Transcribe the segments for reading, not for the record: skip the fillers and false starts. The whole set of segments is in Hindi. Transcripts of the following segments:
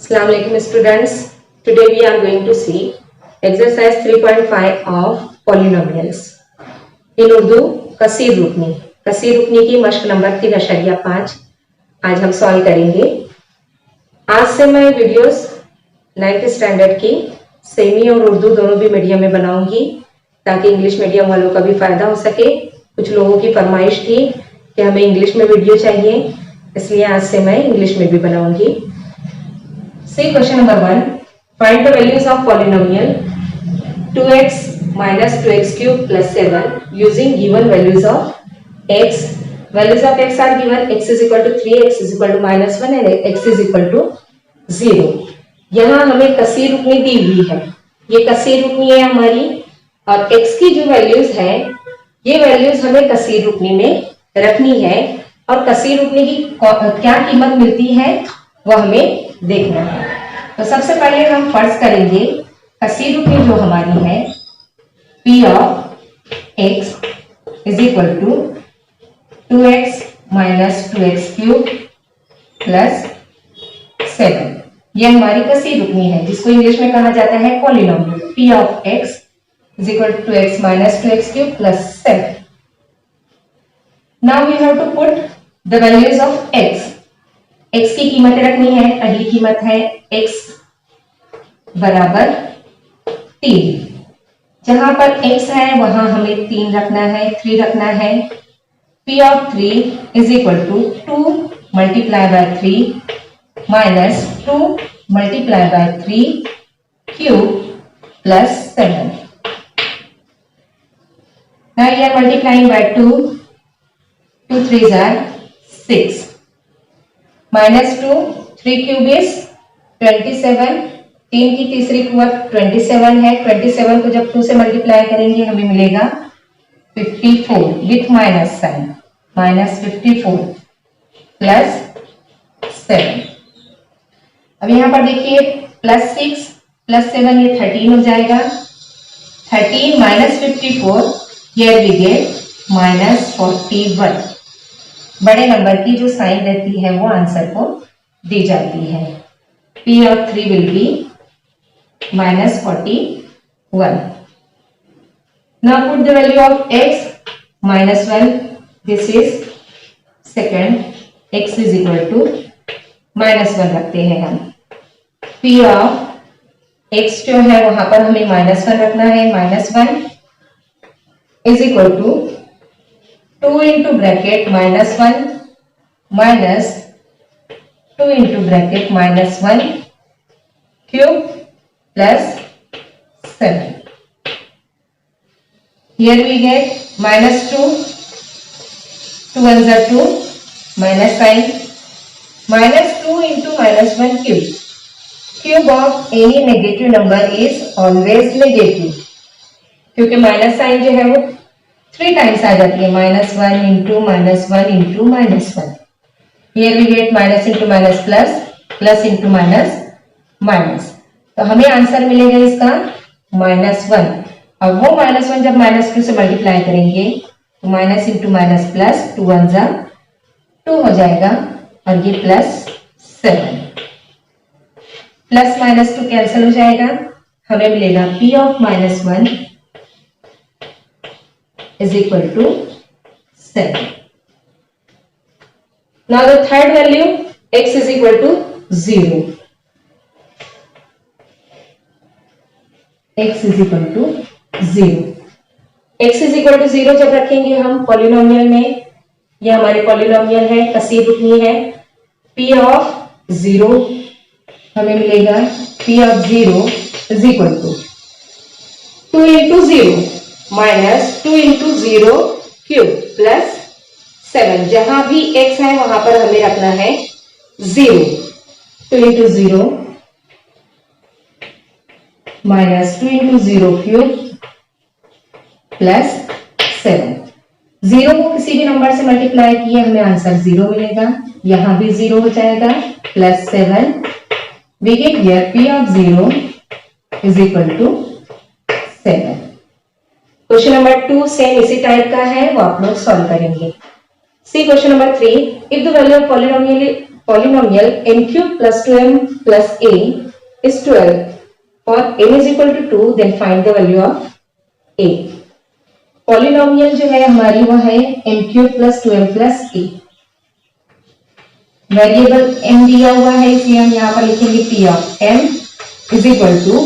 Assalamu alaikum students. Today we are going to see exercise 3.5 of polynomials. In Urdu कसीर रुकनी की मश्क नंबर 3.5 आज हम सॉल्व करेंगे। आज से मैं वीडियोस 9th स्टैंडर्ड की सेमी और उर्दू दोनों भी मीडियम में बनाऊंगी ताकि इंग्लिश मीडियम वालों का भी फायदा हो सके। कुछ लोगों की फरमाइश थी कि हमें इंग्लिश में वीडियो चाहिए, इसलिए आज से मैं इंग्लिश में भी बनाऊंगी। See question number 1. Find the values of polynomial 2x minus 2x cube plus 7 using given values of x. Values of x are given. X is equal to 3, x is equal to minus 1 and x is equal to 0. यहाँ हमें कसीर रुकनी दी हुई है, ये कसीर रुकनी है हमारी, और x की जो वैल्यूज है ये वैल्यूज हमें कसीर रुकनी में रखनी है, और कसीर रुकनी की क्या कीमत मिलती है वो हमें देखना है। तो सबसे पहले हम फर्ज करेंगे कसीर रुकनी जो हमारी है p of x is equal to 2x minus 2x cube plus 7। ये हमारी कसीर रुकनी है जिसको इंग्लिश में कहा जाता है polynomial. p of x is equal to 2x minus 2x cube plus 7। Now we have to put the values of x। x की कीमत रखनी है। पहली कीमत है x बराबर 3। जहां पर x है वहां हमें 3 रखना है, 3 रखना है। p of 3 is equal to 2 multiply by 3 minus 2 multiply by 3 cube plus 7। Now we are multiplying by 2 3s are 6 minus 2 3 cube is 27। 3 की तीसरी कुवत 27 है। 27 को जब 2 से मल्टीप्लाई करेंगे हमें मिलेगा 54 with minus sign, minus 54 plus 7। अब यहां पर देखिए प्लस 6 प्लस 7 ये 13 हो जाएगा। 13 minus 54 here we get minus 41। बड़े नंबर की जो साइन रहती है वो आंसर को दी जाती है। p of 3 will be minus 41. Now put the value of x minus 1. This is second. x is equal to minus 1 रखते हैं हम। p of x जो है वहां पर हमें माइनस 1 रखना है। Minus 1 is equal to 2 into bracket minus 1 minus 2 into bracket minus 1 cube plus 7। Here we get minus 2 2 1 are 2 minus sign minus 2 into minus 1 cube. Cube of any negative number is always negative, क्योंकि माइनस साइन जो है वो 3 टाइम्स आ जाती है। Minus 1 into minus 1 into minus 1। Here we get minus into minus plus, plus into minus minus. तो हमें आंसर मिलेगा इसका माइनस 1। और वो माइनस 1 जब माइनस 2 से मल्टीप्लाई करेंगे तो माइनस इंटू माइनस प्लस 2 1 जा 2 हो जाएगा, और ये प्लस 7। प्लस माइनस 2 कैंसिल हो जाएगा, हमें मिलेगा p of minus 1 is equal to 7. Now the third value x is equal to 0. x is equal to 0. x is equal to 0 जब रखेंगे हम पॉलिनोमियल में, ये हमारे पॉलिनोमियल है, कसीर रुकनी है। p ऑफ 0 हमें मिलेगा p of 0 is equal to 2 into 0 minus 2 into 0 cube plus 7। जहां भी x है वहां पर हमें रखना है 0। 2 into 0 minus 2 into 0 cube plus 7। 0 को किसी भी नंबर से मल्टीप्लाई किए हमें आंसर 0 मिलेगा, यहां भी 0 हो जाएगा, plus 7। We get here p of 0 is equal to 7। Question number 2 same इसी टाइप का है, वो आप लोग सॉल्व करेंगे। C question number 3। If the value of polynomial m cube plus 2m plus a is 12. For m is equal to 2, then find the value of a. Polynomial जो है हमारी वो है m cube plus 2m plus a. Variable m दिया हुआ है इसलिए हम यहाँ पर लिखेंगे p of m is equal to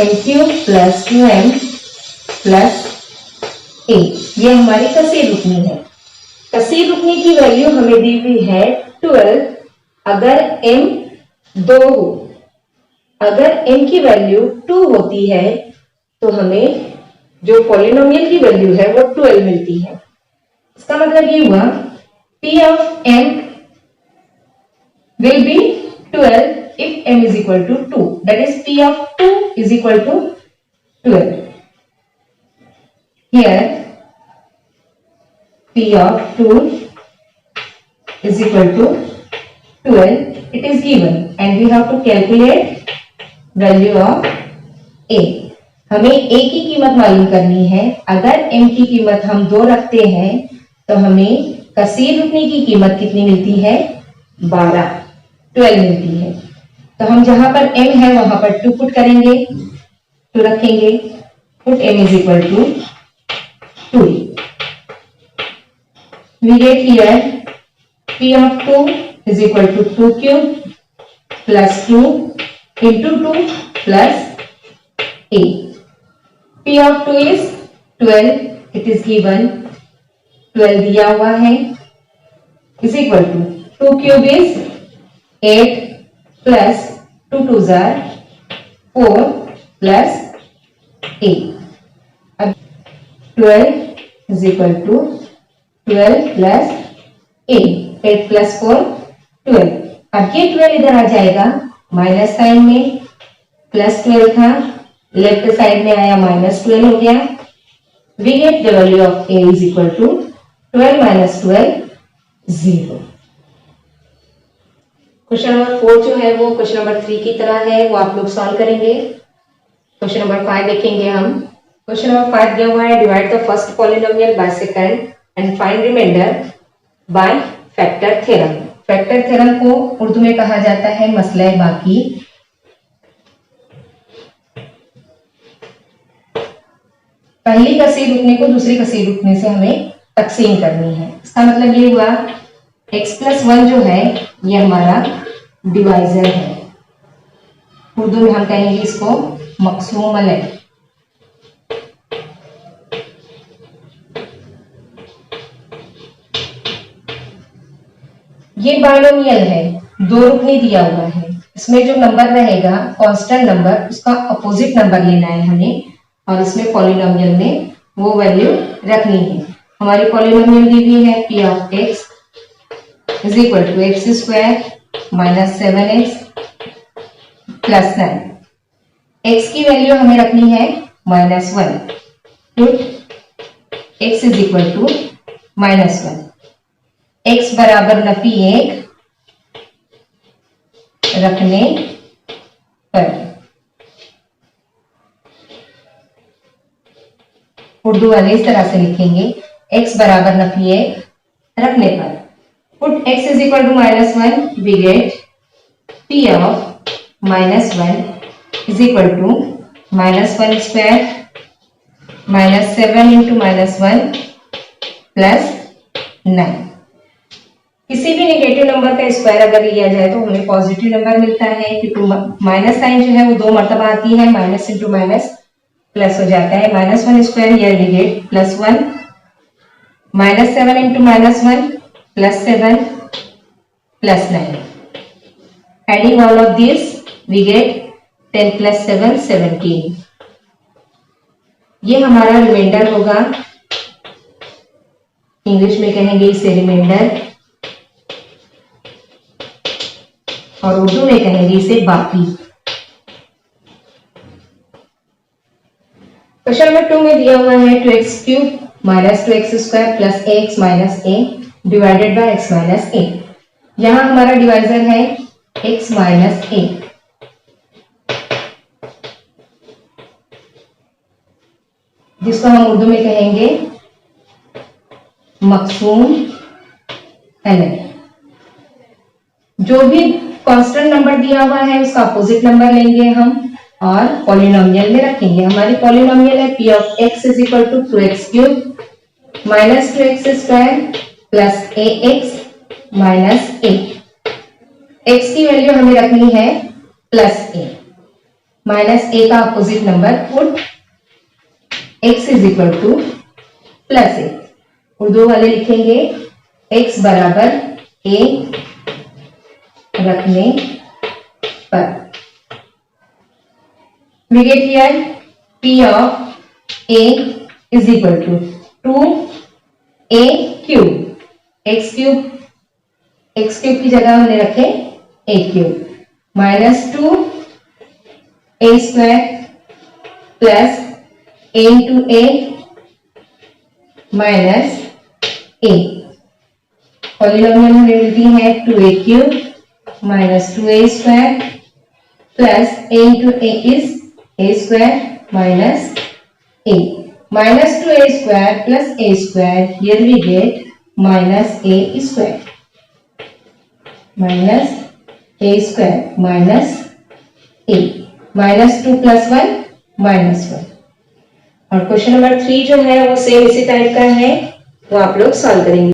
m cube plus 2m plus a. ये हमारी कसीर रुकनी है. कसीर रुकनी की वैल्यू हमें दी हुई है 12. अगर m 2 हो, अगर m की वैल्यू 2 होती है तो हमें जो पॉलिनोमियल की वैल्यू है वो 12 मिलती है. इसका मतलब ये हुआ p of m will be 12 if m is equal to 2. That is p of 2 is equal to 12. Here p of 2 is equal to 12. It is given and we have to calculate value of a. हमें a की कीमत मालूम करनी है. अगर m की कीमत हम 2 रखते हैं तो हमें कसीर रुकने की कीमत कितनी मिलती है? 12 मिलती है. तो हम जहां पर m है वहां पर 2 पुट करेंगे, 2 रखेंगे. Put m is equal to 2. We get here p of 2 is equal to 2 cube plus 2 into 2 plus a. p of 2 is 12. It is given 12 दिया हुआ है is equal to 2 cube is 8 plus 2 2s are 4 plus 8. अब 12 is equal to 12 plus 8. 8 plus 4 12. अब ये 12 इधर आ जाएगा माइनस साइन में. प्लस 12 था, लेफ्ट साइड में आया माइनस 12 हो गया. We get the value of a is equal to 12 minus 12 0. Question number 4 जो है वो क्वेश्चन नंबर 3 की तरह है, वो आप लोग सॉल्व करेंगे. क्वेश्चन नंबर 5 देखेंगे हम. क्वेश्चन नंबर 5 दिया हुआ है divide the first polynomial by second and find remainder by factor theorem. Factor theorem को उर्दू में कहा जाता है मसला बाकी. पहली कसीर रुकने को दूसरी कसीर रुकने से हमें तकसीम करनी है. इसका मतलब ये हुआ x प्लस 1 जो है ये हमारा डिवाइजर है. उर्दू में हम कहेंगे इसको मकसूम अलग. ये बाइनोमियल है, 2 रुकनी दिया हुआ है. इसमें जो नंबर रहेगा कांस्टेंट नंबर, उसका अपोजिट नंबर लेना है हमें और इसमें पॉलिनोमियल में वो वैल्यू रखनी है. हमारी पॉलिनोमियल दी हुई है p of x is equal to x square minus 7x plus 9. x की वैल्यू हमें रखनी है -1. Put x is equal to -1. x बराबर नफी 1 रखने पर. उर्दू वाले इस तरह से लिखेंगे x बराबर नफी 1 रखने पर. Put x is equal to -1. We get p of -1 is equal to -1 square -7 into -1 plus 9. किसी भी नेगेटिव नंबर का स्क्वायर अगर लिया जाए तो हमें पॉजिटिव नंबर मिलता है, क्योंकि माइनस साइन जो है वो 2 मरतबा आती है. माइनस इंटू माइनस प्लस हो जाता है. -1 square here we get +1. -7 into -1 +7 plus 9. Adding all of this we get 10 plus 7 17. ये हमारा रिमाइंडर होगा. इंग्लिश में कहेंगे इसे रिमाइंडर और उर्दू में कहेंगे इसे बाकी. क्वेश्चन नंबर 2 में दिया हुआ है 2x cube minus 2x square plus ax minus a divided by x minus a. यहां हमारा डिवाइजर है x माइनस a. जिसको हम उर्दू में कहेंगे मकसूम अलग. जो भी कांस्टेंट नंबर दिया हुआ है उसका अपोजिट नंबर लेंगे हम और पॉलिनोमियल में रखेंगे। हमारी पॉलिनोमियल है p of x is equal to 2x cube minus 2x square plus ax minus a। x की वैल्यू हमें रखनी है प्लस a, माइनस a का opposite number put x is equal to plus a। Urdu वाले लिखेंगे x बराबर a रखने पर। we get here p of a is equal to 2a cube, x cube की जगह हमने रखे a cube minus 2a square plus a into a minus a। Polynomial हमें मिलती है 2a cube minus 2a square plus a into a is a square minus a। minus 2a square plus a square, here we get minus a square, minus a square minus a, minus 2 plus 1 minus 1। और क्वेश्चन नंबर 3 जो है वो सेम इसी टाइप का है, वो आप लोग सॉल्व करेंगे।